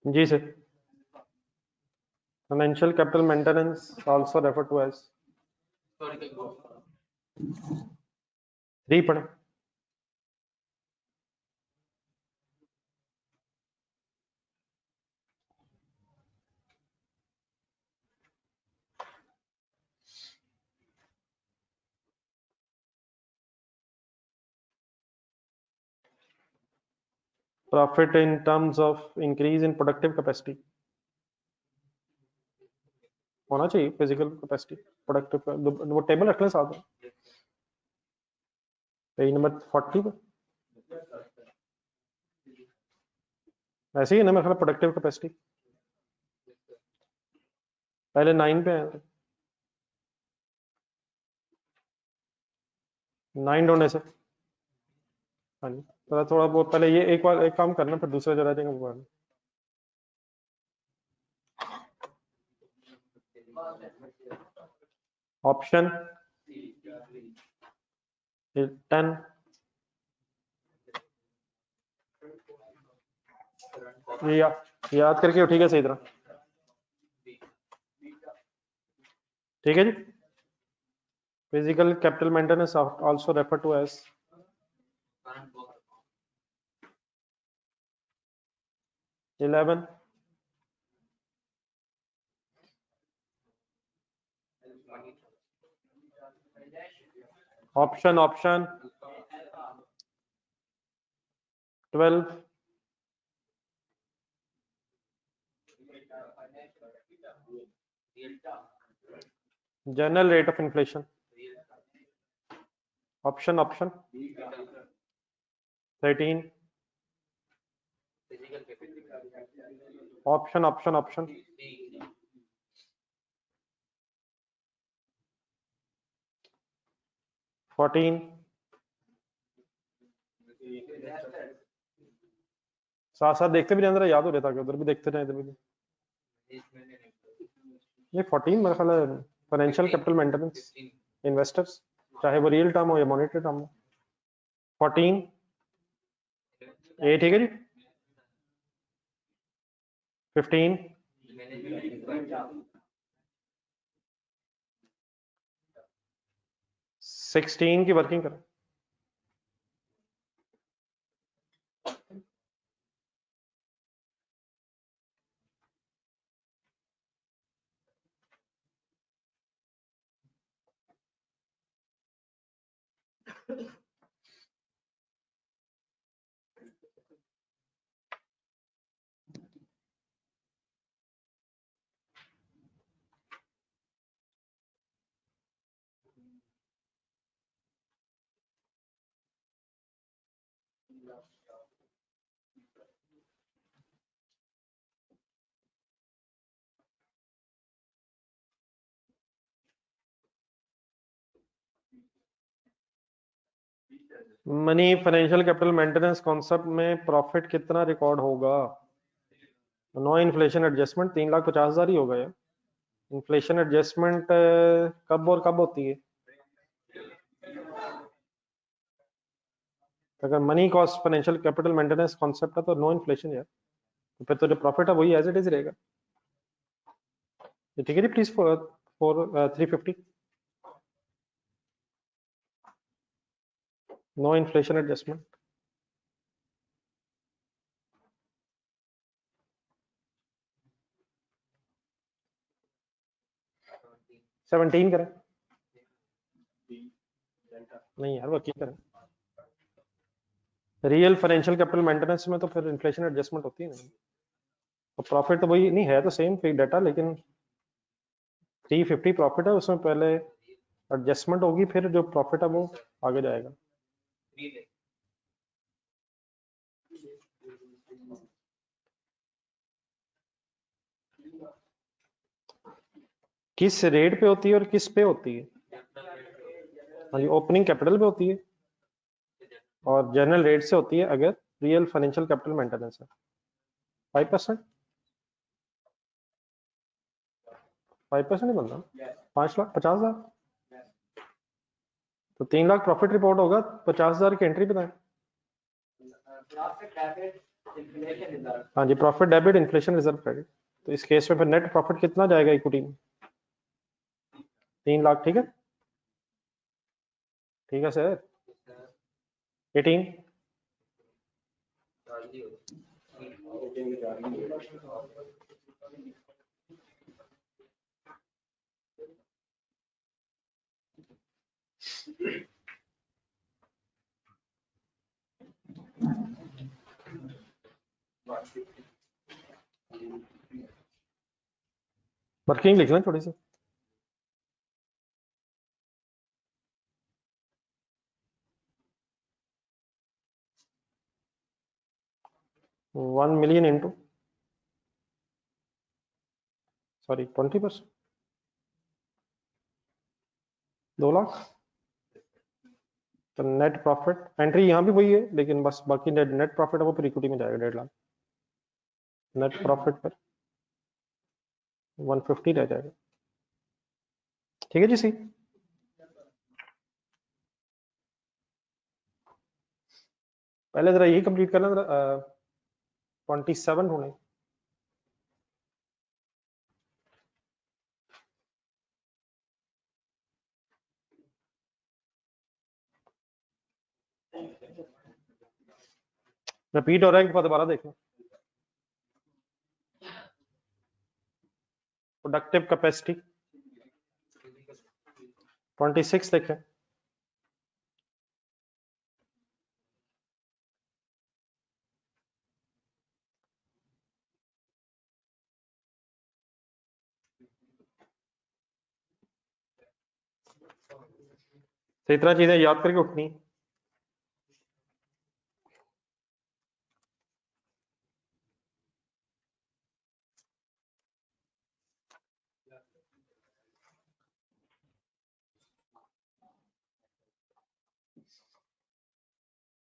Ji sir. Financial capital maintenance also refer to as 3 पढ़े। Profit in terms of increase in productive capacity होना चाहिए। Physical capacity productive, वो table रख लें साथ में पेज नंबर 40 पे। ऐसे ही है ना मेरा ख्याल प्रोडक्टिव कैपेसिटी पहले 9 पे है। 9 ढूंढने से हाँ जी थोड़ा बहुत पहले ये एक बार एक काम करना फिर दूसरा जरा देंगे वो वाला। ऑप्शन 10 ये याद करके उठिएगा सही तरह। ठीक है जी। Physical capital maintenance also refer to as 11 option 12 general rate of inflation option 13 option 14 साथ साथ देखते भी अंदर याद हो रहा था उधर भी देखते रहे इधर भी। ये 14 मेरा ख्याल है फाइनेंशियल कैपिटल मेंटेनेंस इन्वेस्टर्स चाहे वो रियल टर्म हो या मॉनेटरी टर्म हो। 14 ए ठीक है जी। 15 16 की वर्किंग करें। Money financial capital maintenance concept में प्रॉफिट कितना रिकॉर्ड होगा। नो इन्फ्लेशन एडजस्टमेंट 3,50,000 ही होगा यार। इन्फ्लेशन एडजस्टमेंट कब और कब होती है। अगर money cost financial capital maintenance concept है तो नो इन्फ्लेशन यार, तो फिर तो जो प्रॉफिट है वही एज इट इज रहेगा। ठीक है जी please for 350 no inflation adjustment. Seventeen करें। नहीं यार वो करें। रियल फाइनेंशियल कैपिटल मेंटेनेंस में तो फिर इन्फ्लेशन एडजस्टमेंट होती है नहीं, तो प्रॉफिट तो वही नहीं है तो सेम फिक्स डाटा, लेकिन 350 प्रॉफिट है उसमें पहले एडजस्टमेंट होगी फिर जो प्रॉफिट है वो आगे जाएगा। किस रेट पे होती है और किस पे होती है। हाँ जी ओपनिंग कैपिटल पे होती है और जनरल रेट से होती है अगर रियल फाइनेंशियल कैपिटल मेंटेनेंस है। 5% 5% ही बनता 5,50,000 तो 3 लाख प्रॉफिट रिपोर्ट होगा 50,000 की एंट्री बताएं। हाँ जी, profit debit inflation reserve credit. तो इस केस में फिर नेट प्रॉफिट कितना जाएगा इक्विटी में? 3 लाख। ठीक है, ठीक है सर। 18। वर्किंग लिखना थोड़ी सी। $1 million इंटू, सॉरी 20%, 2 लाख। तो नेट प्रॉफिट एंट्री यहाँ भी वही है, लेकिन बस बाकी नेट प्रॉफिट है वो फिर इक्विटी में जाएगा 1.5 लाख। नेट प्रॉफिट पर 150 रह जाएगा। ठीक है जी, सी। पहले जरा यही कंप्लीट करना, जरा 27 होने। रिपीट हो रहा है, एक बार दोबारा देखना। प्रोडक्टिव कैपेसिटी 26 देखें। तो इतना चीजें याद करके उठनी।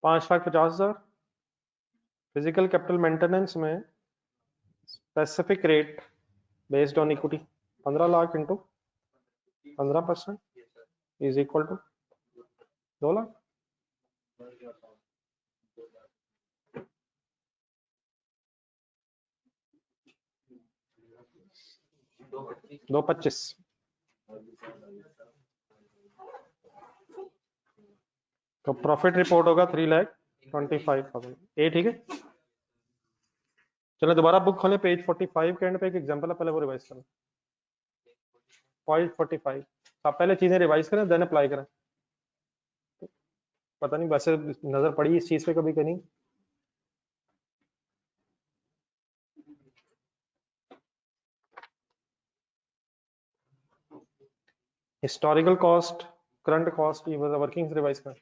$5,50,000 फिजिकल कैपिटल मेंटेनेंस में specific rate based on equity 15 lakh into 15% is equal to 2 lakh. 225। तो प्रॉफिट रिपोर्ट होगा 3,25,000। ए ठीक है। चलो दोबारा बुक खोलें, पेज 45 के एंड पे एक एग्जांपल है, पहले वो रिवाइज करें। पॉइंट 45। आप पहले चीजें रिवाइज करें देन अप्लाई करें। पता नहीं वैसे नजर पड़ी इस चीज पे कभी कहीं? हिस्टोरिकल कॉस्ट, करंट कॉस्ट, ये वर्किंग रिवाइज करें।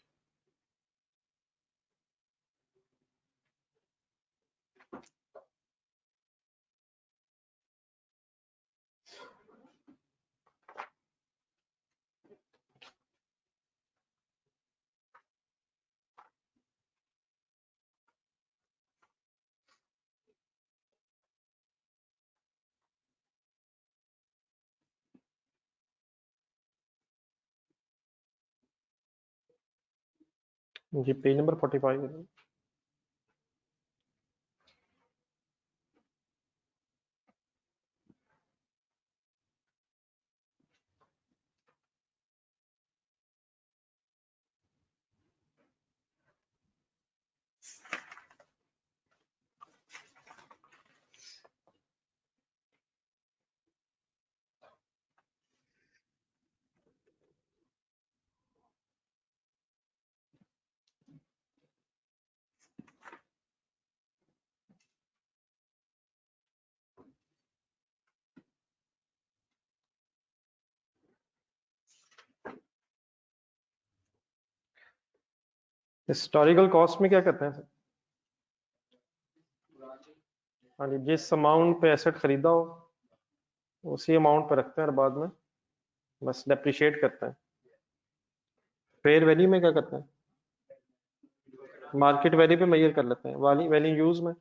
जी पेज नंबर 45 है। हिस्टोरिकल कॉस्ट में क्या करते हैं सर? हाँ जी, जिस अमाउंट पे एसेट खरीदा हो उसी अमाउंट पे रखते हैं और बाद में बस डेप्रिशिएट करते हैं। फेयर वैल्यू में क्या करते हैं? मार्केट वैल्यू पे मेजर कर लेते हैं। वाली वैल्यू यूज में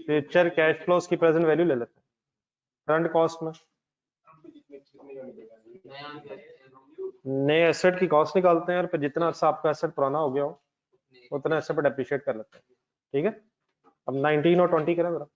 फ्यूचर कैश फ्लोस की प्रेजेंट वैल्यू ले लेते हैं। करंट कॉस्ट में नए एसेट की कॉस्ट निकालते हैं और फिर जितना अर्सा आपका एसेट पुराना हो गया हो उतना ऐसे पर डेप्रिशिएट कर लेते हैं। ठीक है, अब 19 और 20 करें जरा।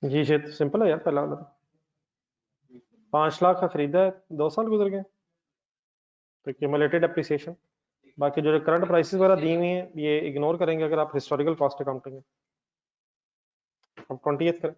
जी शेत सिंपल है यार, पहला वाला 5 लाख का खरीदा है, 2 साल गुजर गए तो क्यूमुलेटेड एप्रिसिएशन। बाकी जो करंट प्राइसेस वगैरह दी हुई हैं ये इग्नोर करेंगे अगर आप हिस्टोरिकल कॉस्ट अकाउंटिंग है। अब 20th करें।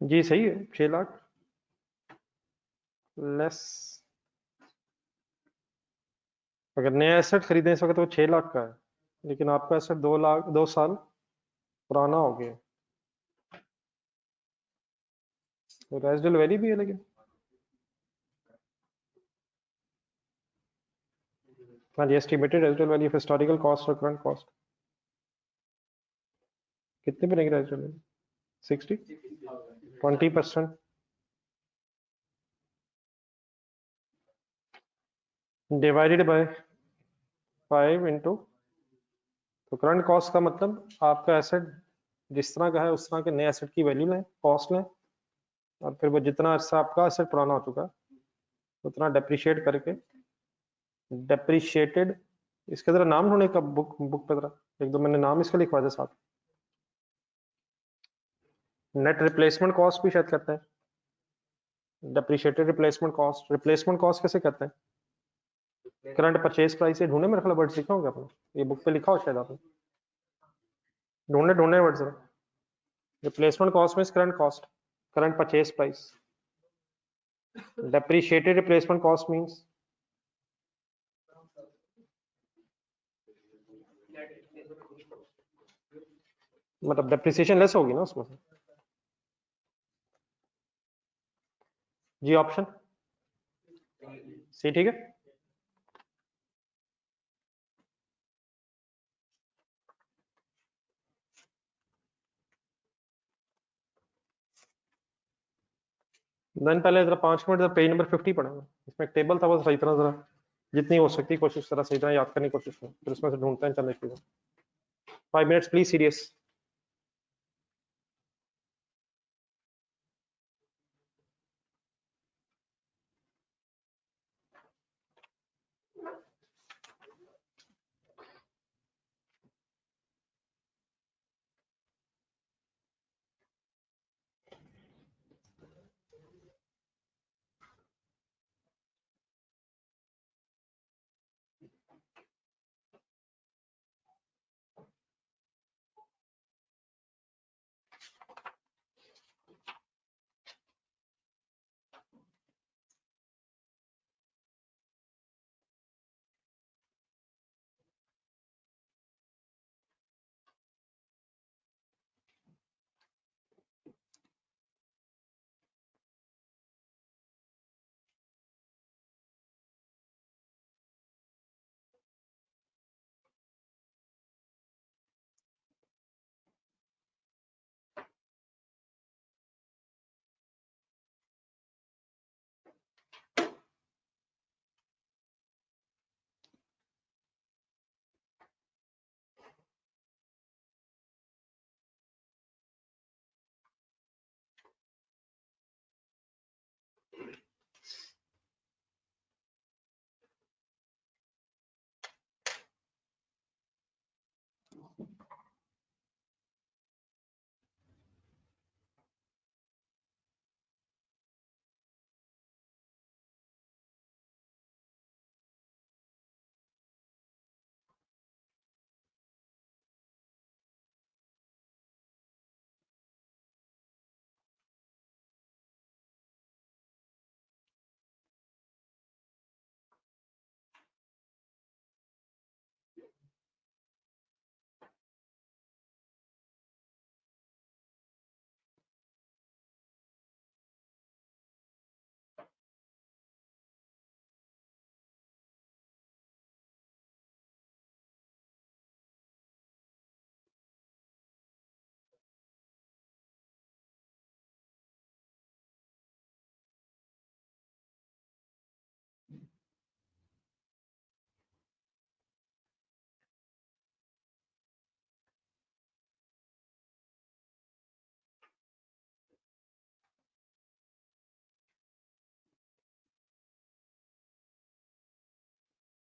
जी सही है, 6 लाख लेस। अगर नया एसेट खरीदें इस वक्त तो 6 लाख का है, लेकिन आपका एसेट 2 लाख 2 साल पुराना हो गया, तो रेजिडुअल वैल्यू भी है लेकिन। हाँ जी, estimated residual value of historical cost और करंट कॉस्ट कितने बनेगी residual value? 60, 20% divided by 5 into, तो करंट कॉस्ट का मतलब आपका एसेट जिस तरह का है उस तरह के नए एसेट की वैल्यू लें, कॉस्ट लें, और फिर वो जितना अर्सा आपका एसेट पुराना हो चुका है उतना डेप्रिशिएट करके, डेप्रिशिएटेड, इसके जरा नाम ढूंढने का बुक बुक पे जरा, एक दो मैंने नाम इसके लिखवा दे साथ। नेट रिप्लेसमेंट कॉस्ट भी शायद कहते हैं, depreciated replacement cost, replacement cost कैसे कहते हैं? करंट परचेज प्राइस से ढूंढे, मेरे ख्याल वर्ड्स लिखा होगा आपने, ये बुक पे लिखा हो शायद आपने, ढूंढने ढूंढने वर्ड्स जरा। Replacement cost means current cost, current purchase price. Depreciated replacement cost means मतलब डेप्रिसिएशन लेस होगी ना उसमें से। जी ऑप्शन सी ठीक है। देन पहले जरा 5 मिनट जरा पेज नंबर 50 पढ़ेंगे, इसमें एक टेबल था वो सही तरह जरा जितनी हो सकती कोशिश जरा सही तरह याद करने की कोशिश करें, फिर उसमें से ढूंढते हैं चंद चीजें। 5 मिनट्स प्लीज, सीरियस।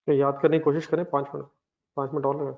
तो याद करने की कोशिश करें, 5 मिनट, 5 मिनट और लगा।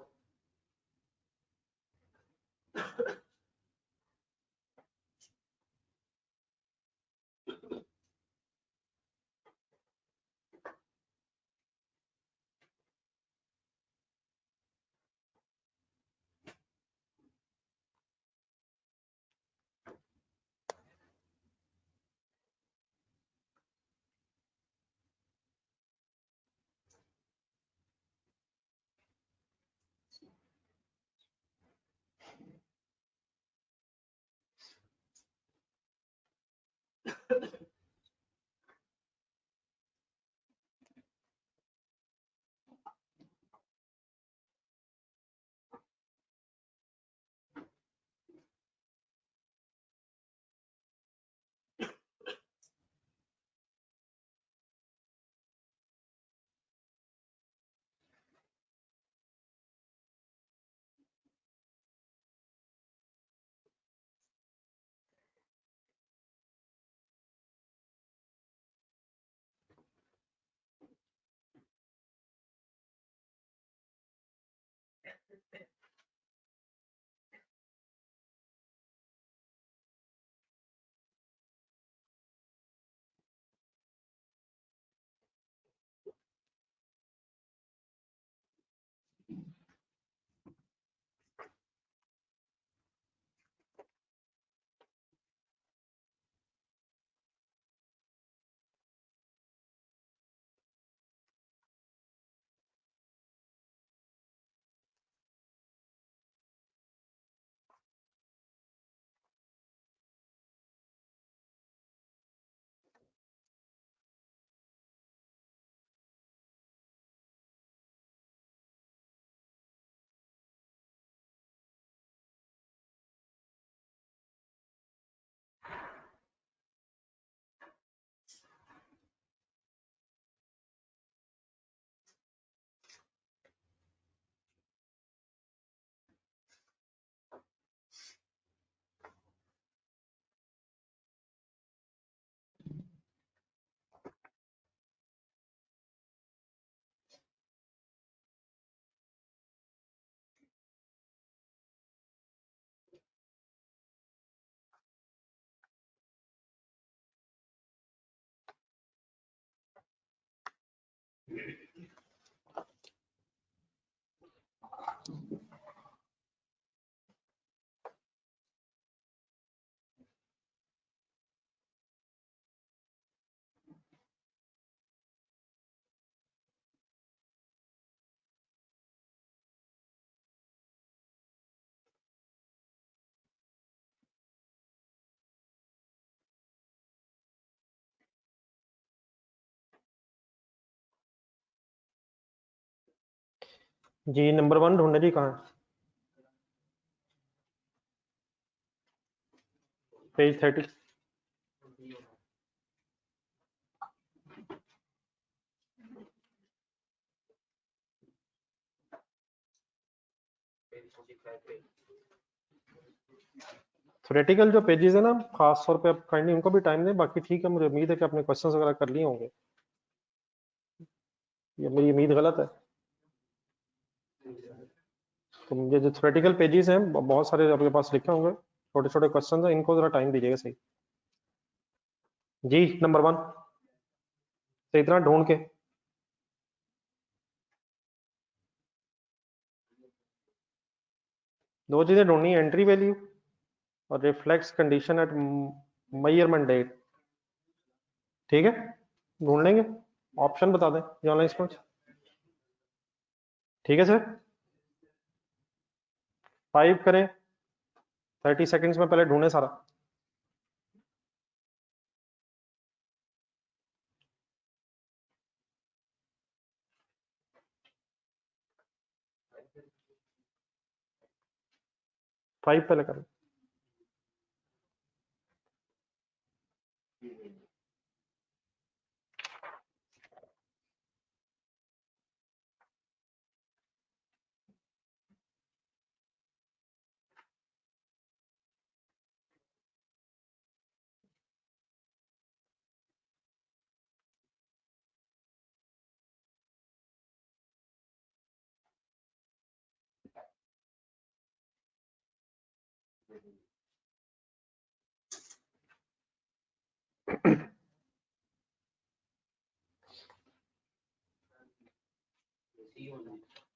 जी नंबर 1 ढूंढे जी, कहाँ है? पेज 30। थ्योरेटिकल जो पेजेस है ना, खास तौर पे आप काइंडली उनको भी टाइम दें। बाकी ठीक है, मुझे उम्मीद है कि आपने क्वेश्चंस वगैरह कर लिए होंगे, ये मेरी उम्मीद गलत है। तो मुझे जो थ्योरेटिकल पेजेस हैं बहुत सारे आपके पास लिखे होंगे, छोटे छोटे क्वेश्चन हैं, इनको जरा टाइम दीजिएगा सही। जी नंबर 1 सही तरह ढूंढ के। दो चीजें ढूंढनी है, एंट्री वैल्यू और reflex condition at measurement date. ठीक है, ढूंढ लेंगे, ऑप्शन बता दें जो ऑनलाइन स्पॉट। ठीक है सर, 5 करें, 30 सेकेंड्स में पहले ढूंढे सारा। फाइव पहले करें।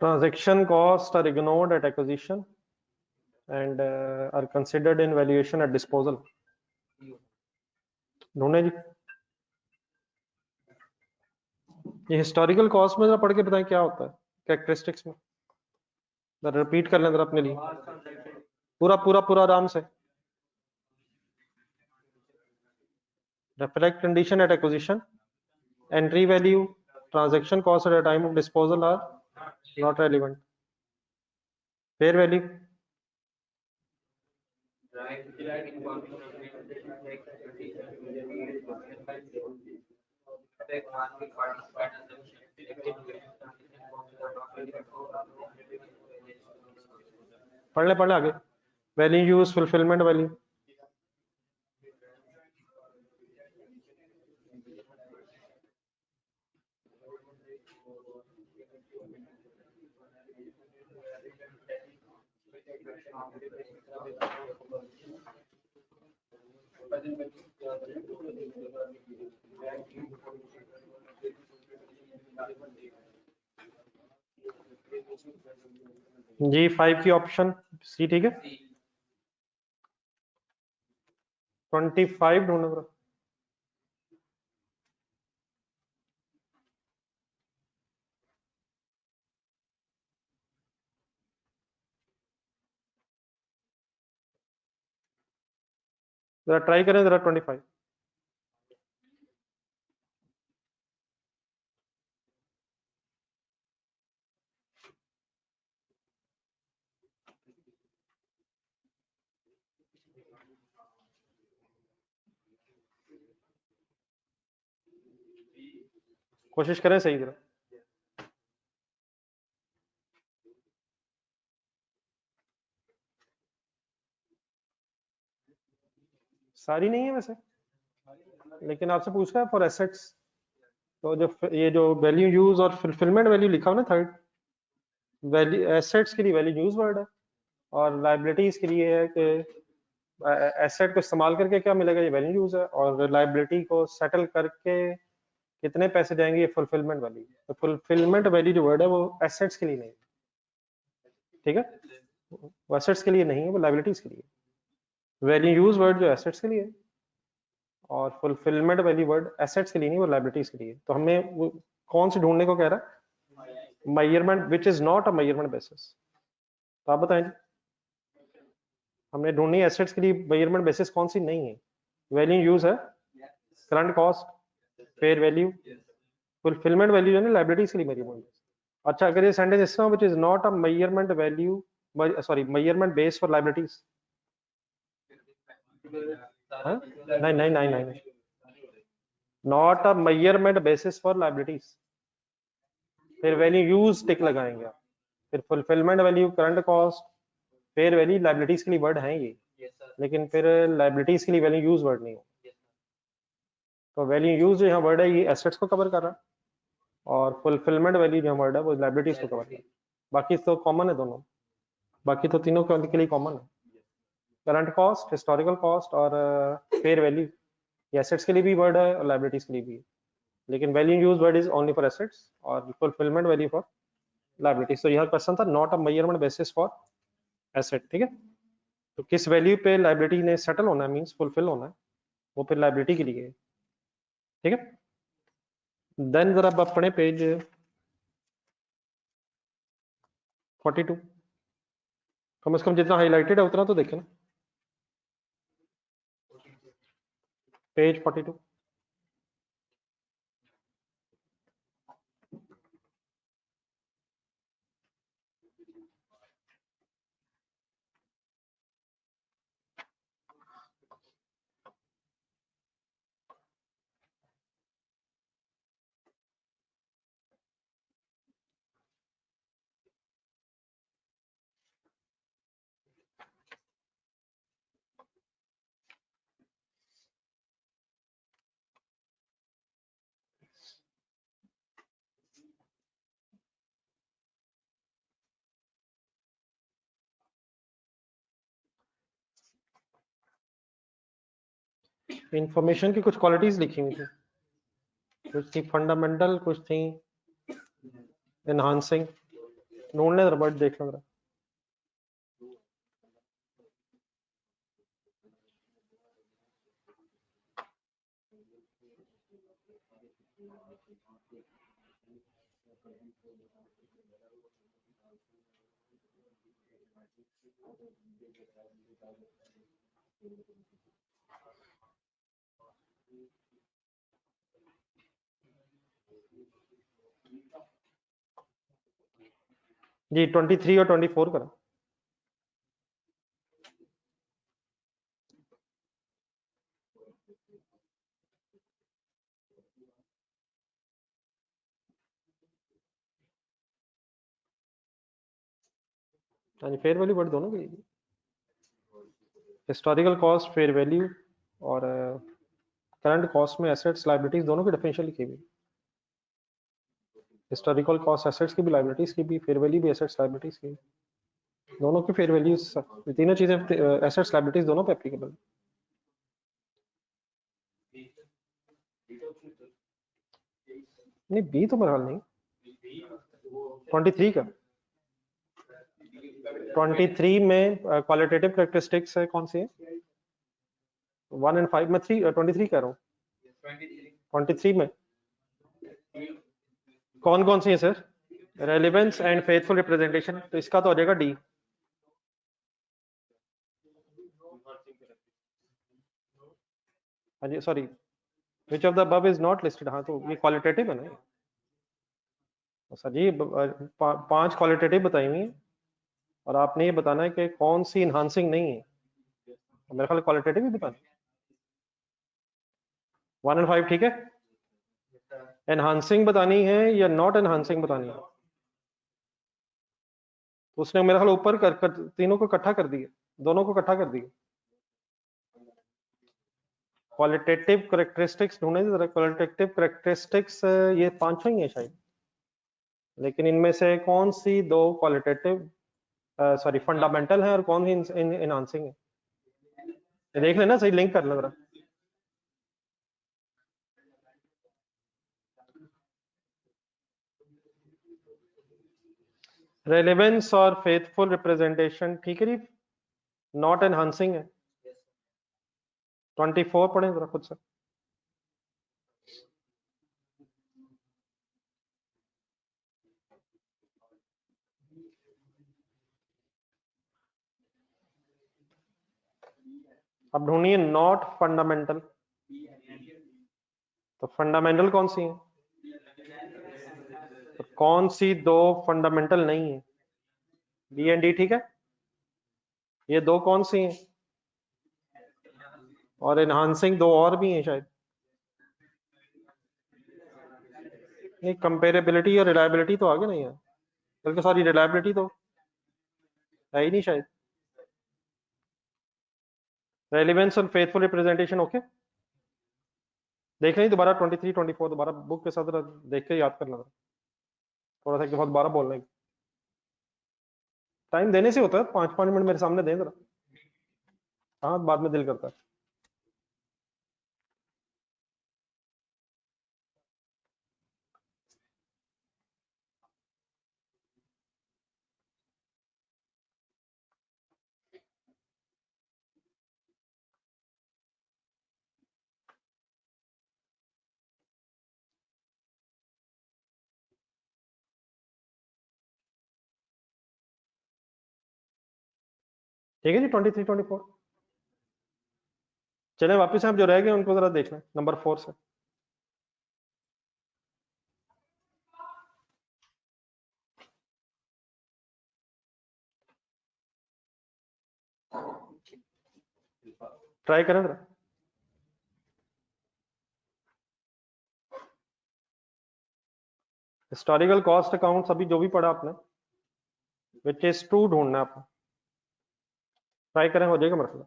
Transaction costs are ignored at acquisition and are considered in valuation at disposal. ढूंढे जी, ये हिस्टोरिकल कॉस्ट में जरा पढ़ के बताएं क्या होता है कैरेक्टरिस्टिक्स में, जरा रिपीट कर लें जरा अपने लिए पूरा पूरा पूरा आराम से. Reflect condition at acquisition, entry value, transaction cost at a time of disposal are not relevant. Fair value, पढ़ ले आगे. Value use, fulfillment value. जी 5 की ऑप्शन सी ठीक है. 25 ढूंढो जरा. जरा ट्राई करें जरा 25. कोशिश करें सही जरा. सारी नहीं है वैसे, लेकिन आपसे पूछ रहा है फॉर एसेट्स, तो जो ये जो वैल्यू यूज और फुलफिलमेंट वैल्यू लिखा हुआ ना थर्ड, वैल्यू एसेट्स के लिए वैल्यू यूज वर्ड है और लाइबिलिटीज के लिए है कि एसेट को इस्तेमाल करके क्या मिलेगा, ये वैल्यू यूज है, और लाइबिलिटी को सेटल करके कितने पैसे जाएंगे ये फुलफिलमेंट वैल्यू. तो फुलफिलमेंट वैल्यू जो वर्ड है वो एसेट्स के लिए नहीं, ठीक है, वो एसेट्स के लिए नहीं है, वो लाइबिलिटीज के लिए. वैल्यू यूज वर्ड जो एसेट्स के लिए है और फुलफिलमेंट वैल्यू वर्ड एसेट्स के लिए नहीं, वो लाइबिलिटीज के लिए. तो हमें वो कौन से ढूंढने को कह रहा है, measurement which is not a measurement basis. तो आप बताएं जी, हमने ढूंढनी एसेट्स के लिए मेजरमेंट बेसिस कौन सी नहीं है. वैल्यू यूज है, current cost, fair value, fulfilment value जो है लाइबिलिटीज के लिए मेजरमेंट. अच्छा अगर ये सेंटेंस इस तरह which is not a measurement value, sorry measurement base for liabilities. नहीं नहीं नहीं नहीं, not a measurement basis for liabilities. फिर वैल्यू यूज टिक लगाएंगे आप, फिर fulfilment value, current cost, fair value liabilities के लिए वर्ड हैं ये, लेकिन फिर लाइबिलिटीज के लिए वैल्यू यूज वर्ड नहीं हो. तो वैल्यू यूज जो यहाँ वर्ड है ये एसेट्स को कवर कर रहा है और फुलफिलमेंट वैल्यू जो वर्ड है वो लाइबिलिटीज को कवर कर रहा है. बाकी तो कॉमन है दोनों, बाकी तो तीनों के लिए कॉमन है. करंट कॉस्ट, हिस्टोरिकल कॉस्ट और फेयर वैल्यू ये एसेट्स के लिए भी वर्ड है और लाइबिलिटीज के लिए भी है, लेकिन value use word is only for assets और फुलफिलमेंट वैल्यू फॉर लाइबिलिटीज. तो यह क्वेश्चन था not a measurement basis for asset, ठीक है. तो किस वैल्यू पे लाइबिलिटी ने सेटल होना है, मींस फुलफिल होना है, वो फिर लाइबिलिटी के लिए है, ठीक है. देन जरा आप पढ़े पेज 42, कम से कम जितना हाईलाइटेड है उतना तो देखें ना. पेज 42. इंफॉर्मेशन की कुछ क्वालिटीज लिखी हुई थी, कुछ थी फंडामेंटल, कुछ थी एनहांसिंग। ढूंढने जरा, बट देख लो जरा। जी 23 और 24 करा। हाँ जी, फेयर वैल्यू बट दोनों की, हिस्टोरिकल कॉस्ट, फेयर वैल्यू और करंट कॉस्ट में एसेट्स लायबिलिटीज दोनों की डिफरेंशियल लिखी हुई। हिस्टोरिकल कॉस्ट एसेट्स की भी, लायबिलिटीज की भी, फेयर वैल्यू भी एसेट्स लायबिलिटीज की, दोनों की फेयर वैल्यू, तीनों चीजें एसेट्स लायबिलिटीज दोनों पे एप्लीकेबल। नहीं बी तो मेरा हाल नहीं। 23 का, 23 में क्वालिटेटिव कैरेक्टरिस्टिक्स है, कौन सी है? 1 एंड 5 में 3 23 कह रहा हूँ। 23 में कौन कौन सी है sir? Relevance and faithful representation, तो इसका तो हो जाएगा डी। हाँ जी, sorry, which of the above is not listed. हाँ तो ये क्वालिटेटिव है ना। सर जी 5 क्वालिटेटिव बताई हुई है और आपने ये बताना है कि कौन सी इनहांसिंग नहीं है। तो मेरे ख्याल क्वालिटेटिव ही बताना। 1 एंड 5 ठीक है। एनहांसिंग बतानी है या नॉट एनहांसिंग बतानी है? तो उसने मेरे ख्याल ऊपर कर तीनों को इकट्ठा कर दिया, दोनों को इकट्ठा कर दिया। क्वालिटेटिव करेक्टरिस्टिक्स ढूंढने जरा। क्वालिटेटिव करेक्टरिस्टिक्स ये 5 ही है शायद, लेकिन इनमें से कौन सी दो क्वालिटेटिव, सॉरी फंडामेंटल है और कौन सी इनहांसिंग है? ये देख लेना, सही लिंक कर लो जरा। रेलेवेंस और फेथफुल रिप्रेजेंटेशन ठीक है जी, नॉट एनहांसिंग है। 24 पढ़े जरा खुद से। अब ढूंढिए नॉट फंडामेंटल। तो फंडामेंटल कौन सी है? तो कौन सी दो फंडामेंटल नहीं है? बी एंड डी ठीक है। ये दो कौन सी हैं? और एनहांसिंग दो और भी हैं शायद। नहीं, कंपेरेबिलिटी और रिलायबिलिटी तो आगे नहीं है, बल्कि सॉरी रिलायबिलिटी तो है ही नहीं शायद। रेलिवेंस और फेथफुल रिप्रेजेंटेशन ओके। देख लें दोबारा 23 24 दोबारा बुक के साथ देख के याद करना, थोड़ा सा बहुत बारह बोलने टाइम देने से होता है। 5 5 मिनट मेरे सामने दें जरा। हाँ बाद में दिल करता है। ठीक है जी 23 24। चले वापस आप जो रह गए उनको जरा देख लें नंबर 4 से। ट्राई करें जरा। हिस्टोरिकल कॉस्ट अकाउंट अभी जो भी पढ़ा आपने, विच इज ट्रू ढूंढना है आपको। ट्राई करें, हो जाएगा मेरे ख्याल।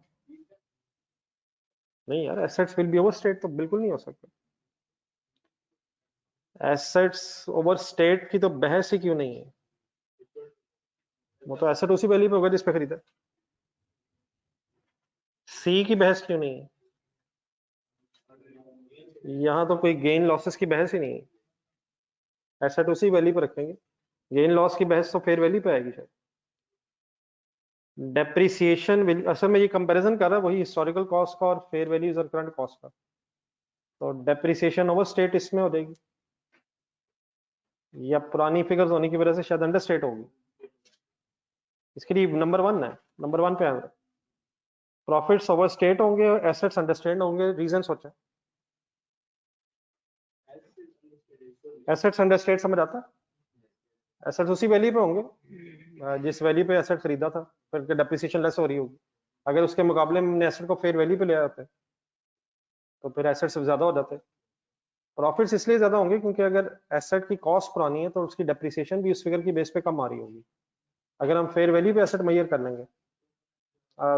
नहीं यार, assets will be over state तो बिल्कुल नहीं हो सकता। एसेट्स ओवर स्टेट की तो बहस ही क्यों नहीं है? वो तो एसेट उसी वैल्यू पे होगा जिस पे खरीदा। सी की बहस क्यों नहीं है? यहाँ तो कोई गेन लॉसेस की बहस ही नहीं है, एसेट उसी वैल्यू पे रखेंगे, गेन लॉस की बहस तो फेयर वैल्यू पे आएगी शायद। डेप्रिसिएशन असल में ये कंपैरिजन कर रहा है वही हिस्टोरिकल कॉस्ट का और फेयर वैल्यूज और करंट कॉस्ट का, तो डेप्रिसिएशन ओवर स्टेट इसमें हो जाएगी, या पुरानी फिगर्स होने की वजह से शायद अंडर स्टेट होगी। इसके लिए नंबर 1 है, नंबर 1 पे आएगा, प्रॉफिट्स ओवर स्टेट होंगे, एसेट्स अंडर स्टेट होंगे, रीजन सोचा। एसेट्स अंडर स्टेट समझ आता है, एसेट्स उसी वैल्यू पे होंगे जिस वैल्यू पे एसेट खरीदा था, फिर डेप्रिसिएशन लेस हो रही होगी। अगर उसके मुकाबले में हमने एसेट को फेयर वैल्यू पे ले आते तो फिर एसेट्स ज्यादा हो जाते। प्रॉफिट्स इसलिए ज्यादा होंगे क्योंकि अगर एसेट की कॉस्ट पुरानी है तो उसकी डेप्रिसिएशन भी उस फिगर की बेस पे कम आ रही होगी। अगर हम फेयर वैल्यू पे एसेट मेजर कर लेंगे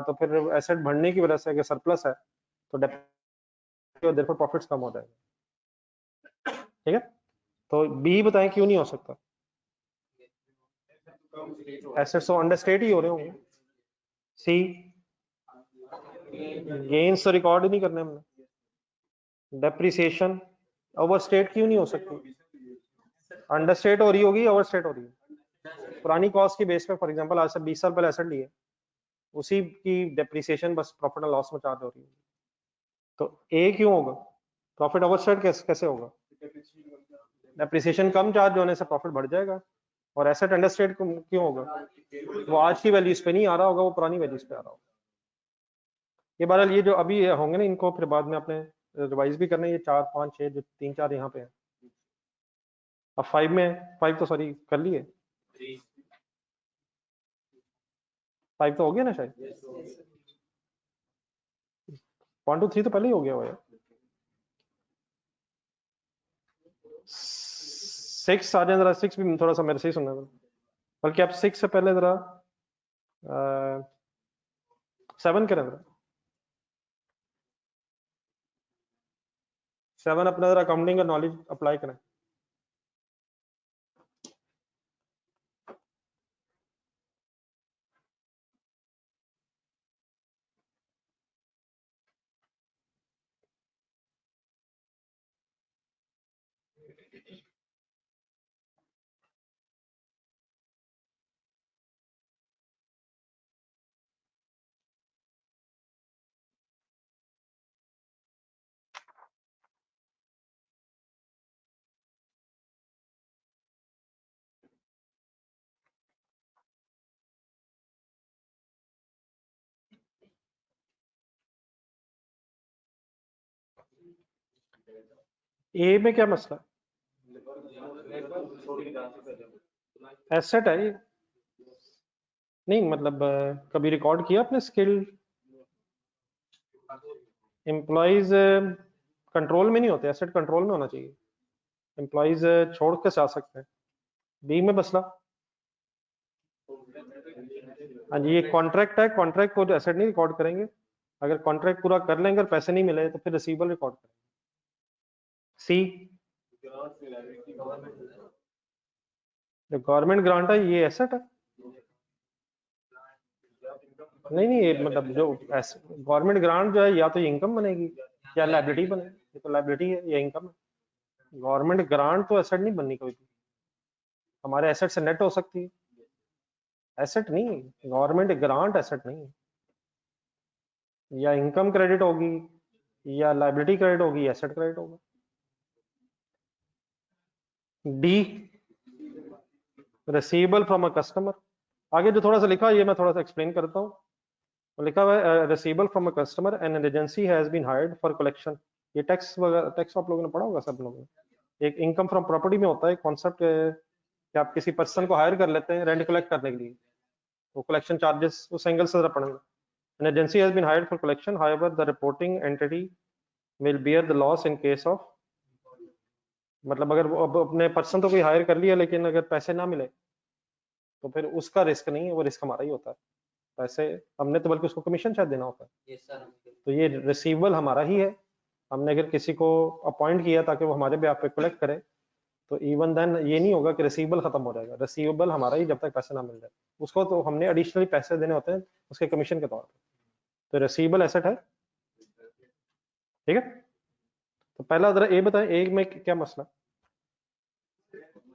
तो फिर एसेट बढ़ने की वजह से अगर सरप्लस है तो डेप्रिसिएशन प्रॉफिट्स कम हो जाएगा। ठीक है, तो बी बताएं क्यों नहीं हो सकता, एसेट्स तो अंडर स्टेट ही हो रहे होंगे। सी, गेन्स तो रिकॉर्ड ही नहीं करने हमने। डेप्रिसिएशन ओवर स्टेट क्यों नहीं हो सकती, अंडर स्टेट हो रही होगी, ओवर स्टेट हो रही है। पुरानी कॉस्ट की बेस पे, फॉर एग्जांपल आज से 20 साल पहले एसेट लिए, उसी की डेप्रिसिएशन बस प्रॉफिट एंड लॉस में चार्ज हो रही है, तो ए क्यों होगा, प्रॉफिट ओवर स्टेट कैसे होगा, डेप्रिसिएशन कम चार्ज होने से प्रॉफिट बढ़ जाएगा। और एसेट अंडर स्टेट क्यों होगा, वो आज की वैल्यूज पे नहीं आ रहा होगा, वो पुरानी वैल्यूज पे आ रहा होगा। ये बहरहाल ये जो अभी होंगे ना, इनको फिर बाद में अपने रिवाइज भी करने, ये 4 5 6 जो 3 4 यहाँ पे है। अब 5 में 5 तो सॉरी कर लिए, 5 तो हो गया ना शायद, 1 2 3 तो पहले ही हो गया हुआ है। 6 आ जाए जरा, 6 भी थोड़ा सा मेरे से ही सुनना था, बल्कि आप 6 से पहले जरा 7 करें जरा, 7 अपना जरा अकाउंटिंग का नॉलेज अप्लाई करें। ए में क्या मसला, एसेट है ये, नहीं मतलब कभी रिकॉर्ड किया आपने स्किल, एम्प्लॉइज कंट्रोल में नहीं होते, एसेट कंट्रोल में होना चाहिए, एम्प्लॉइज छोड़ के जा सकते हैं। बी में मसला, हाँ जी, ये कॉन्ट्रैक्ट है, कॉन्ट्रैक्ट को एसेट नहीं रिकॉर्ड करेंगे, अगर कॉन्ट्रैक्ट पूरा कर लेंगे और पैसे नहीं मिले तो फिर रिसीवेबल रिकॉर्ड करेंगे। सी, जो गवर्नमेंट ग्रांट है ये एसेट है, नहीं ये मतलब जो गवर्नमेंट ग्रांट जो है या तो ये इनकम बनेगी या लाइबिलिटी बनेगी, ये तो लाइबिलिटी है या इनकम है। गवर्नमेंट ग्रांट तो एसेट नहीं बननी कभी भी, हमारे एसेट से नेट हो सकती है, एसेट नहीं, गवर्नमेंट ग्रांट एसेट नहीं है, या इनकम क्रेडिट होगी या लाइबिलिटी क्रेडिट होगी, एसेट क्रेडिट होगा। D, receivable from a customer, आगे जो थोड़ा सा लिखा है ये मैं थोड़ा सा एक्सप्लेन करता हूँ। लिखा हुआ है receivable from a customer and agency has been hired for collection, ये टैक्स टैक्स आप लोगों ने पढ़ा होगा सब लोगों ने। एक इनकम फ्रॉम प्रॉपर्टी में होता है कॉन्सेप्ट कि आप किसी पर्सन को हायर कर लेते हैं रेंट कलेक्ट करने के लिए, तो कलेक्शन चार्जेस उस एंगल से जरा पढ़ेंगे। An agency has been hired for collection, however the reporting entity will bear the loss in case of, मतलब अगर वो अब अपने पर्सन तो कोई हायर कर लिया लेकिन अगर पैसे ना मिले तो फिर उसका रिस्क नहीं है, वो रिस्क हमारा ही होता है, पैसे हमने तो बल्कि उसको कमीशन शायद देना होता है। तो ये रिसीवेबल हमारा ही है, हमने अगर किसी को अपॉइंट किया ताकि वो हमारे बेhalf पे कलेक्ट करे तो इवन देन ये नहीं होगा कि रिसीवेबल खत्म हो जाएगा, रिसीवेबल हमारा ही जब तक पैसे ना मिल जाए, उसको तो हमने एडिशनली पैसे देने होते हैं उसके कमीशन के तौर पर, तो रिसीवेबल एसेट है। ठीक है, तो पहला जरा ए बताएं, ए में क्या मसला?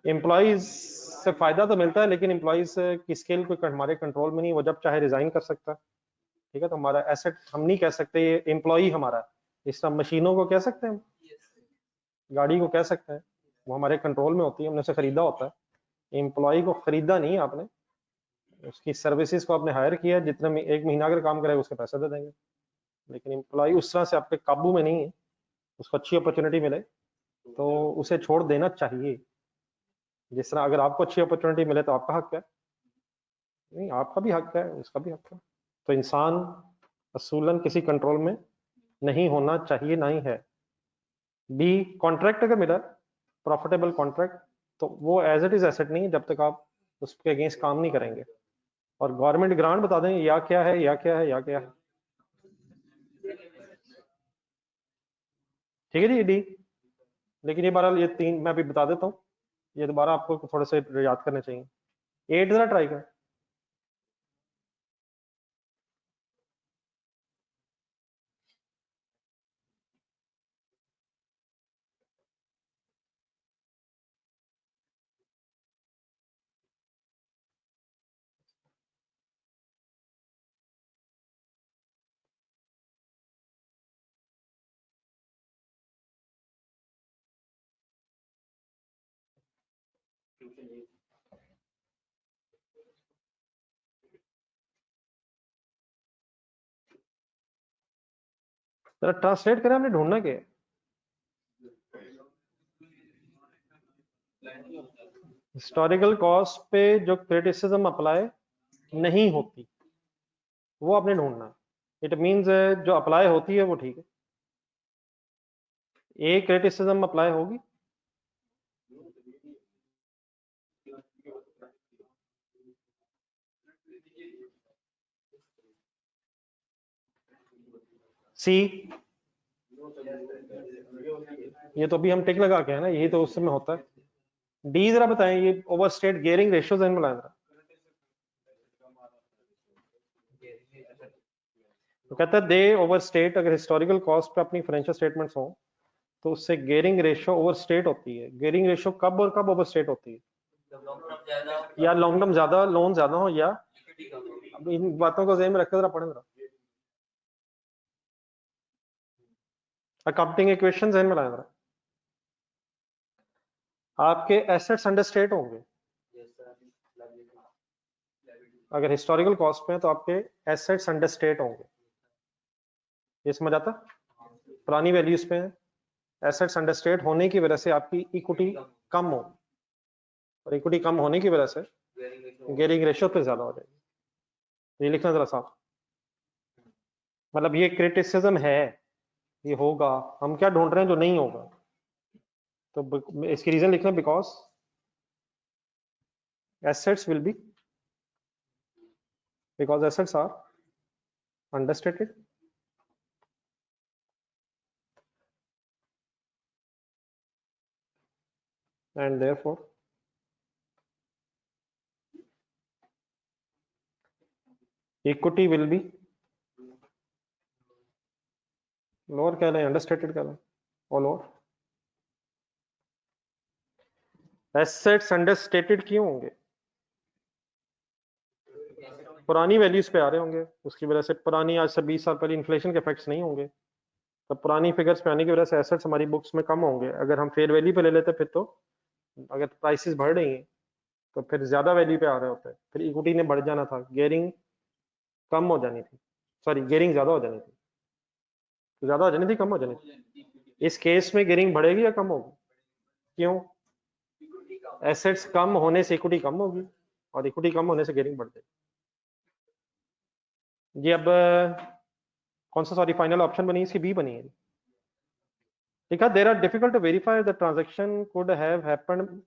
एम्प्लॉइज से फायदा तो मिलता है, लेकिन एम्प्लॉइज की स्किल कोई हमारे कंट्रोल में नहीं, वो जब चाहे रिजाइन कर सकता है। ठीक है, तो हमारा एसेट हम नहीं कह सकते ये एम्प्लॉई हमारा है। इस तरह मशीनों को कह सकते हैं हम, गाड़ी को कह सकते हैं, वो हमारे कंट्रोल में होती है, हमने उसे खरीदा होता है। एम्प्लॉय को खरीदा नहीं आपने, उसकी सर्विसेज को आपने हायर किया, जितने में 1 महीना अगर काम करेगा उसके पैसे दे देंगे। लेकिन एम्प्लॉय उस तरह से आपके काबू में नहीं है, उसको अच्छी अपॉर्चुनिटी मिले तो उसे छोड़ देना चाहिए। जिस तरह अगर आपको अच्छी अपॉर्चुनिटी मिले तो आपका हक है, नहीं आपका भी हक है, उसका भी हक है। तो इंसान असूलन किसी कंट्रोल में नहीं होना चाहिए, ना ही है। बी, कॉन्ट्रैक्ट अगर मिला प्रॉफिटेबल कॉन्ट्रैक्ट, तो वो एज इट इज एसेट नहीं है जब तक आप उसके अगेंस्ट काम नहीं करेंगे। और गवर्नमेंट ग्रांट बता दें या क्या है, या क्या है, या क्या है। ठीक है जी, डी। लेकिन ये बहरहाल ये 3 मैं अभी बता देता हूँ, ये दोबारा आपको थोड़े से याद करने चाहिए। 8 जरा ट्राई कर। जरा ट्रांसलेट करें, हमने ढूंढना क्या है? हिस्टोरिकल कॉस्ट पे जो क्रिटिसिज्म अप्लाई नहीं होती वो आपने ढूंढना है। इट मींस जो अप्लाई होती है वो ठीक है। एक क्रिटिसिज्म अप्लाई होगी, सी, ये तो अभी हम टिक लगा के है ना, यही तो उस समय होता है। डी जरा बताएं, ये ओवरस्टेट गियरिंग रेशियो जहन में लाएं जरा। तो कहता है दे ओवरस्टेट, अगर हिस्टोरिकल कॉस्ट पे अपनी फाइनेंशियल स्टेटमेंट्स हो तो उससे गियरिंग रेशियो ओवरस्टेट होती है। गियरिंग रेशियो कब और कब ओवरस्टेट होती है? या लॉन्ग टर्म ज्यादा, लोन ज्यादा हो, या अब इन बातों को ज़हन में रखकर जरा पढ़ें जरा। अकाउंटिंग इक्वेशन ज़हन में लाएं जरा। आपके एसेट्स अंडरस्टेट होंगे अगर हिस्टोरिकल कॉस्ट में, तो आपके एसेट्स अंडरस्टेट होंगे। ये समझ आता? पुरानी वैल्यूज पे एसेट्स अंडरस्टेट होने की वजह से आपकी इक्विटी कम हो, और इक्विटी कम होने की वजह से गियरिंग रेशियो पे ज्यादा हो जाएगी। ये लिखना जरा साफ, मतलब ये क्रिटिसिज्म है, ये होगा। हम क्या ढूंढ रहे हैं जो नहीं होगा, तो इसकी रीजन लिखना, because assets will be, because assets are understated and therefore equity will be lower, कह लें understated कह लें, और lower। assets understated क्यों होंगे? पुरानी वैल्यूज पे आ रहे होंगे, उसकी वजह से। पुरानी आज से 20 साल पहले इन्फ्लेशन के इफेक्ट्स नहीं होंगे, तो पुरानी फिगर्स पे आने की वजह से एसेट्स हमारी बुक्स में कम होंगे। अगर हम फेयर वैल्यू पे ले लेते फिर तो, अगर प्राइसेस बढ़ रही हैं तो फिर ज्यादा वैल्यू पे आ रहे होते, फिर इक्विटी ने बढ़ जाना था, गियरिंग कम हो जानी थी, सॉरी गियरिंग ज्यादा हो जानी थी। तो ज्यादा हो जानी थी, कम हो जानी थी? इस केस में गियरिंग बढ़ेगी या कम होगी? क्यों? एसेट्स कम होने से इक्विटी कम होगी, और इक्विटी कम होने से गियरिंग बढ़ जाएगी। जी अब कौन सा, सॉरी, फाइनल ऑप्शन बनी इसकी, बी बनी है। ठीक है, there are difficult to verify the transaction could have happened.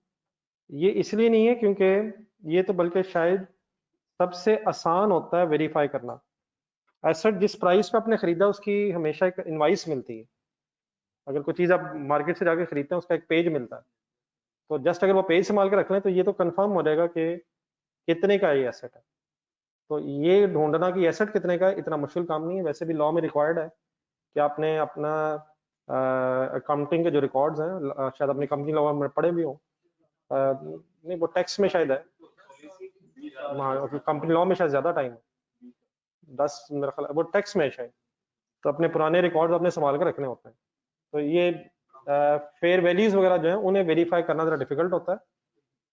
ये इसलिए नहीं है क्योंकि ये तो बल्कि शायद सबसे आसान होता है वेरीफाई करना। एसेट जिस प्राइस पे आपने खरीदा उसकी हमेशा एक इनवाइस मिलती है। अगर कोई चीज आप मार्केट से जाके खरीदते हैं उसका एक पेज मिलता है, तो जस्ट अगर वो पेज संभाल के रख लें तो ये तो कंफर्म हो जाएगा कि कितने का ये एसेट है। तो ये ढूंढना कि एसेट कितने का है इतना मुश्किल काम नहीं है। वैसे भी लॉ में रिक्वायर्ड है कि आपने अपना अकाउंटिंग के जो रिकॉर्ड्स हैं, शायद अपनी कंपनी लॉ में पढ़े भी हो, नहीं वो टैक्स में शायद है, कंपनी लॉ में शायद ज्यादा टाइम है, 10 मेरा ख्याल वो टैक्स में है शायद। तो अपने पुराने रिकॉर्ड्स अपने संभाल के रखने होते हैं। तो ये फेयर वैल्यूज वगैरह जो है उन्हें वेरीफाई करना जरा डिफिकल्ट होता है,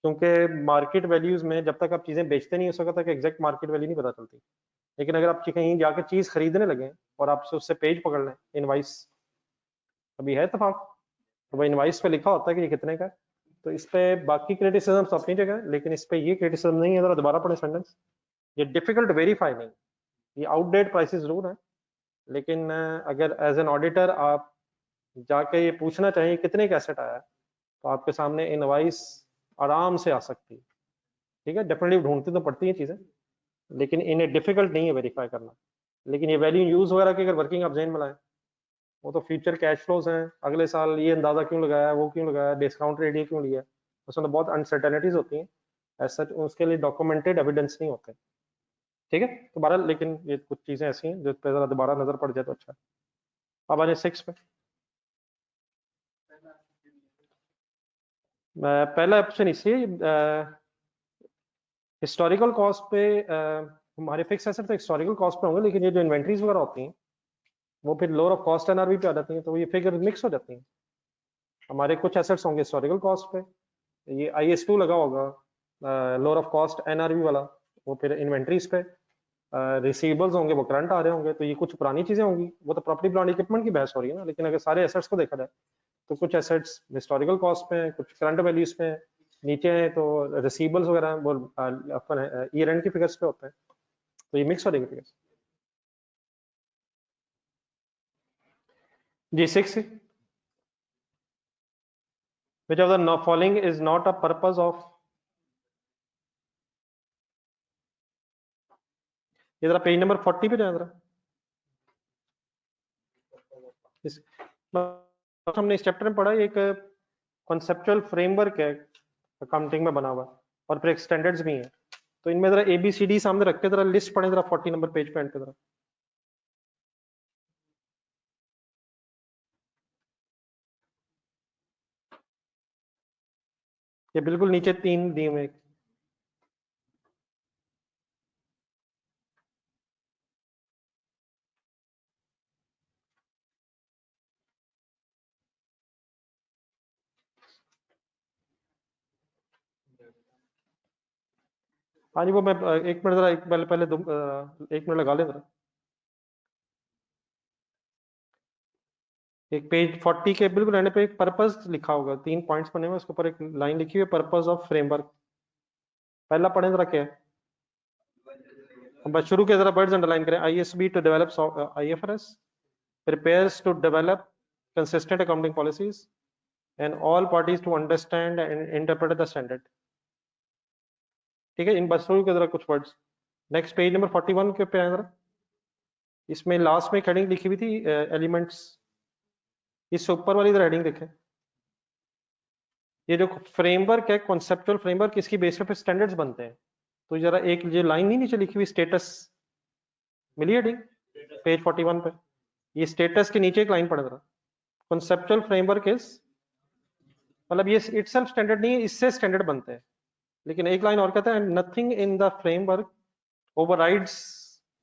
क्योंकि मार्केट वैल्यूज में जब तक आप चीजें बेचते नहीं उस वक्त तक एग्जैक्ट मार्केट वैल्यू नहीं पता चलती। लेकिन अगर आप कहीं जाके चीज खरीदने लगे और आपसे उससे पेज पकड़ लें, इनवाइस अभी है इत्तेफाक, तो वो इनवाइस पे लिखा होता है कि ये कितने का है। तो इस पे बाकी क्रिटिसिज्म अपनी जगह है, लेकिन इस पे ये क्रिटिसिज्म नहीं है। जरा दोबारा पढ़े सेंटेंस। ये डिफिकल्ट वेरीफाई नहीं, ये आउटडेट प्राइसेस जरूर है, लेकिन अगर एज एन ऑडिटर आप जाके ये पूछना चाहिए कितने का एसेट आया है, तो आपके सामने इनवाइस आराम से आ सकती है। ठीक है, डेफिनेटली ढूंढती तो पड़ती है चीजें, लेकिन इन्हें डिफिकल्ट नहीं है वेरीफाई करना। लेकिन ये वैल्यू यूज वगैरह की अगर वर्किंग आप जेन में लाएं, वो तो फ्यूचर कैश फ्लोज हैं, अगले साल ये अंदाजा क्यों लगाया, वो क्यों लगाया, डिस्काउंट रेट ये क्यों लिया, उसमें तो बहुत अनसर्टेनिटीज होती हैं। ऐसा उसके लिए डॉक्यूमेंटेड एविडेंस नहीं होते। ठीक है, तो बहरहाल लेकिन ये कुछ चीजें ऐसी हैं जो पे जरा दोबारा नजर पड़ जाए तो अच्छा है। अब आने 6 पे। पहला ऑप्शन इसी हिस्टोरिकल कॉस्ट पे हमारे फिक्स एसेट तो हिस्टोरिकल कॉस्ट पे होंगे, लेकिन ये जो इन्वेंट्रीज वगैरह होती हैं वो फिर लोअर ऑफ कॉस्ट एनआरवी पे आ जाती हैं, तो ये फिगर मिक्स हो जाती हैं। हमारे कुछ एसेट्स होंगे हिस्टोरिकल कॉस्ट पे, ये IS2 लगा होगा लोअर ऑफ कॉस्ट एनआरवी वाला, वो फिर इन्वेंट्रीज पे। रिसीवेबल्स होंगे वो करंट आ रहे होंगे, तो ये कुछ पुरानी चीजें होंगी, वो तो प्रॉपर्टी प्लांट इक्विपमेंट की बहस हो रही है ना। लेकिन अगर सारे एसेट्स को देखा जाए तो कुछ एसेट्स हिस्टोरिकल कॉस्ट पे हैं, कुछ करंट वैल्यूज पे हैं, नीचे हैं तो रिसीवेबल्स वगैरह वो ईयर एंड की फिगर्स पे होते हैं, तो ये मिक्स हो जाएंगे फिगर्स। जी 6, which of the following is not a purpose of, ये जरा पेज नंबर 40 पे जाए जरा। इस हमने इस चैप्टर में पढ़ा, एक कॉन्सेप्चुअल फ्रेमवर्क है अकाउंटिंग में बना हुआ, और फिर एक स्टैंडर्ड्स भी हैं। तो इनमें जरा ABCD सामने रख के जरा लिस्ट पढ़े जरा 40 नंबर पेज पे एंड पे जरा। ये बिल्कुल नीचे 3 दिए हुए। हाँ जी, वो मैं एक मिनट जरा एक पहले पहले 1 मिनट लगा लें जरा। एक पेज 40 के बिल्कुल एंड पे एक पर्पस लिखा होगा, 3 पॉइंट्स बने हुए, उसके ऊपर एक लाइन लिखी हुई है पर्पस ऑफ फ्रेमवर्क। पहला पढ़े जरा क्या है, बस शुरू के जरा वर्ड्स अंडरलाइन करें। ISB to develop IFRS, prepares to develop consistent accounting policies and all parties to understand and interpret the standard। ठीक है, इन बस शुरू के जरा कुछ वर्ड्स। नेक्स्ट पेज नंबर 41 के पे आए जरा, इसमें लास्ट में हेडिंग लिखी हुई थी एलिमेंट्स, इससे ऊपर वाली जरा हेडिंग देखें। ये जो फ्रेमवर्क है कॉन्सेप्चुअल फ्रेमवर्क, इसकी बेस पे स्टैंडर्ड्स बनते हैं। तो जरा एक जो लाइन नहीं नीचे लिखी हुई स्टेटस, मिली हेडिंग पेज 41 पे, ये स्टेटस के नीचे एक लाइन पढ़ जरा। कॉन्सेप्चुअल फ्रेमवर्क इज, मतलब ये इटसेल्फ स्टैंडर्ड नहीं है, इससे स्टैंडर्ड बनते हैं। लेकिन एक लाइन और कहता है nothing in the framework overrides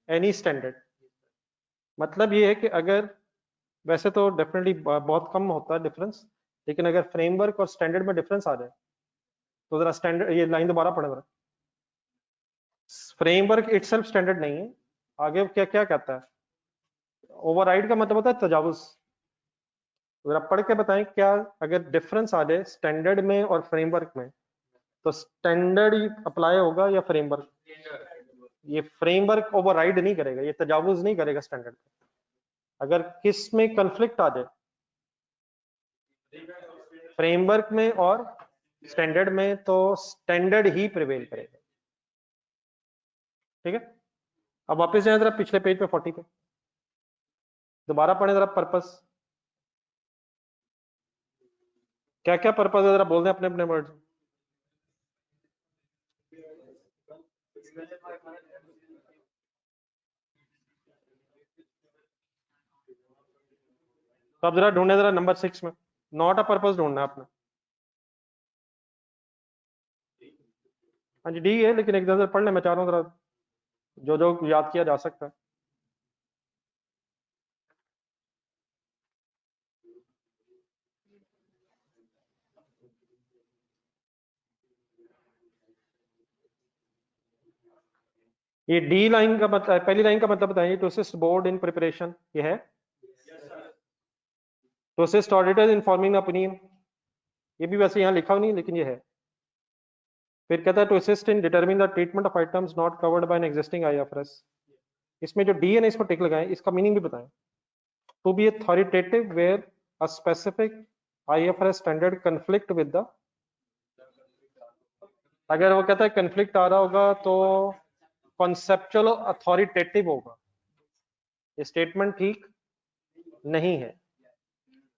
any standard. मतलब ये है कि अगर, वैसे तो डेफिनेटली बहुत कम होता है डिफरेंस, लेकिन अगर फ्रेमवर्क और स्टैंडर्ड में डिफरेंस आ जाए तो जरा स्टैंडर्ड, ये लाइन दोबारा पढ़े जरा। फ्रेमवर्क इटसेल्फ स्टैंडर्ड नहीं है, आगे क्या क्या कहता है, ओवरराइड का मतलब होता है तजावुज। जरा पढ़ के बताएं क्या, अगर डिफरेंस आ जाए स्टैंडर्ड में और फ्रेमवर्क में, तो स्टैंडर्ड अप्लाई होगा या फ्रेमवर्क? ये फ्रेमवर्क ओवरराइड नहीं करेगा, ये तजावुज नहीं करेगा स्टैंडर्ड पे। अगर किस में कंफ्लिक्ट आ जाए, फ्रेमवर्क में और स्टैंडर्ड में, तो स्टैंडर्ड ही प्रिवेल करेगा। ठीक है, अब वापस जाए जरा पिछले पेज पे 40 पे, दोबारा पढ़े जरा पर्पस। क्या क्या पर्पस है जरा बोल दें अपने अपने वर्ड्स। तो अब जरा ढूंढे जरा नंबर 6 में, नॉट अ पर्पस ढूंढना है अपना। हाँ जी डी है, लेकिन एक नजर पढ़ ले, मैं चाह रहा हूँ जरा जो जो याद किया जा सकता है। ये डी लाइन का मतलब, पहली लाइन का मतलब बताइए। To assist board in preparation, ये है। To assist auditor in forming opinion, ये भी वैसे यहाँ लिखा हुआ नहीं लेकिन ये है। फिर कहता है to assist in determine the treatment of items not covered by an existing IFRS. इसमें जो डी है ना, इसको टिक लगाएं, इसका मीनिंग भी बताएं। To be authoritative where a specific IFRS standard conflict with the, अगर वो कहता है कन्फ्लिक्ट आ रहा होगा तो कॉन्सेप्चुअल अथॉरिटेटिव होगा। ये स्टेटमेंट ठीक नहीं है।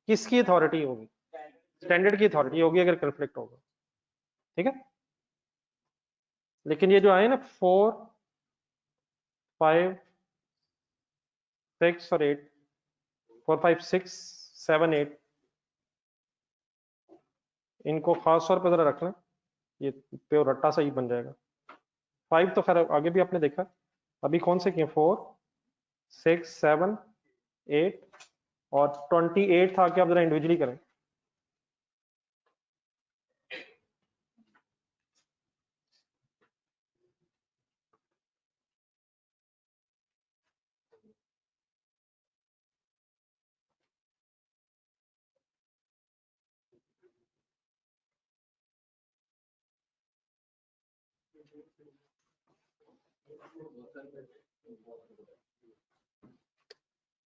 किसकी अथॉरिटी होगी? स्टैंडर्ड की अथॉरिटी होगी अगर कन्फ्लिक्ट होगा, ठीक है। लेकिन ये जो आए ना 4, 5, 6 और 8, 4, 5, 6, 7, 8, इनको खास तौर पर जरा रखना, ये प्योर रट्टा सही बन जाएगा। 5 तो खैर आगे भी आपने देखा। अभी कौन से किए? 4, 6, 7, 8 और 28 था कि आप जरा इंडिविजुअली करें।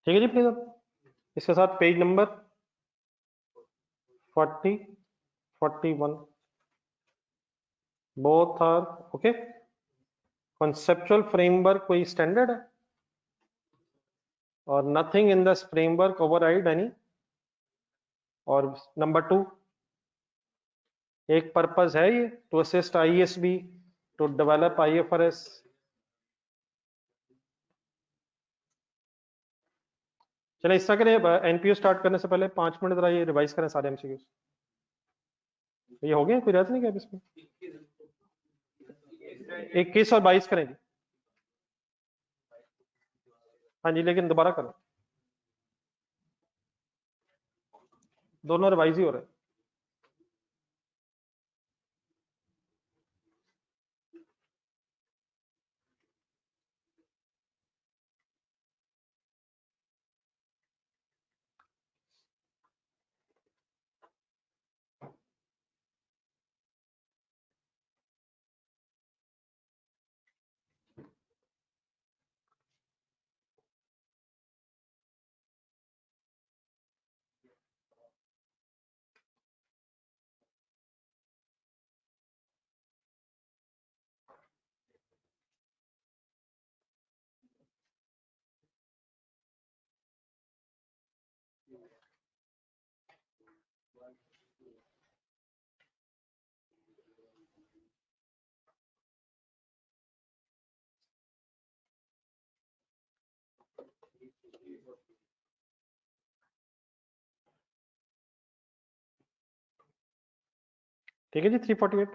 ठीक है जी, प्लीज अब इसके साथ page number 40, 41 both are okay. Conceptual framework कोई स्टैंडर्ड है और nothing in this framework override any. और नंबर 2, एक पर्पस है ये, to assist ISB to develop IFRS. चलो इस तरह करें, एनपीयू स्टार्ट करने से पहले 5 मिनट जरा ये रिवाइज करें सारे एमसीक्यूज। ये हो गया, कोई रहता नहीं क्या इसमें? 21 और 22 करेंगे। हाँ जी, लेकिन दोबारा करो, दोनों रिवाइज ही हो रहे हैं। ठीक है जी, 348